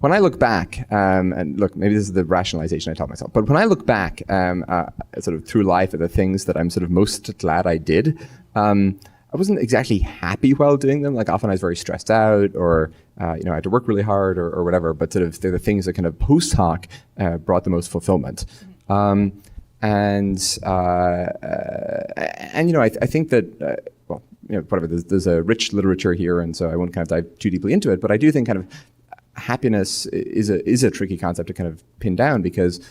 when I look back, and look, maybe this is the rationalization I tell myself, but when I look back sort of through life at the things that I'm sort of most glad I did, I wasn't exactly happy while doing them. Like often I was very stressed out, or I had to work really hard, or whatever. But sort of they're the things that kind of post hoc brought the most fulfillment. I think that whatever. There's a rich literature here, and so I won't kind of dive too deeply into it. But I do think kind of happiness is a tricky concept to kind of pin down because.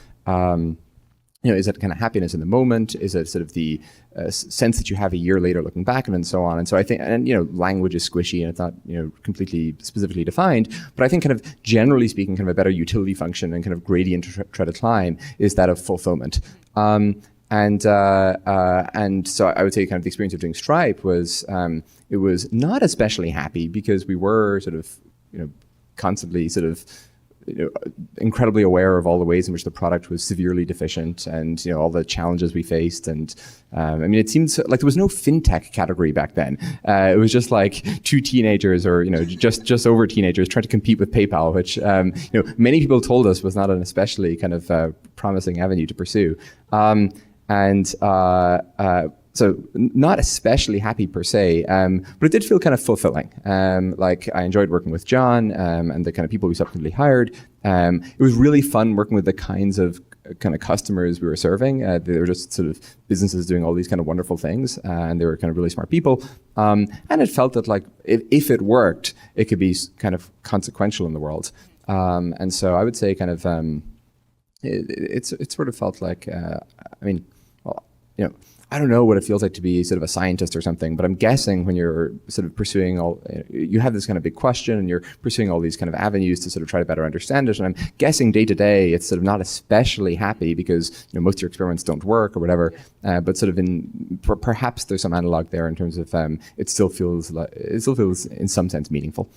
Is it kind of happiness in the moment? Is it sort of the sense that you have a year later looking back and so on? And so I think, language is squishy and it's not, completely specifically defined, but I think kind of generally speaking, kind of a better utility function and kind of gradient to try to climb is that of fulfillment. And so I would say kind of the experience of doing Stripe was, it was not especially happy because we were sort of, constantly sort of, incredibly aware of all the ways in which the product was severely deficient and all the challenges we faced. And it seems like there was no fintech category back then. It was just like two teenagers or just over teenagers trying to compete with PayPal, which many people told us was not an especially kind of promising avenue to pursue. So not especially happy per se, but it did feel kind of fulfilling. Like I enjoyed working with John and the kind of people we subsequently hired. It was really fun working with the kinds of kind of customers we were serving. They were just sort of businesses doing all these kind of wonderful things, and they were kind of really smart people. And it felt that like if it worked, it could be kind of consequential in the world. And so I would say kind of it sort of felt like I don't know what it feels like to be sort of a scientist or something, but I'm guessing when you're sort of pursuing you have this kind of big question and you're pursuing all these kind of avenues to sort of try to better understand it. And I'm guessing day to day, it's sort of not especially happy because, most of your experiments don't work or whatever. But sort of perhaps there's some analog there in terms of, it still feels in some sense meaningful.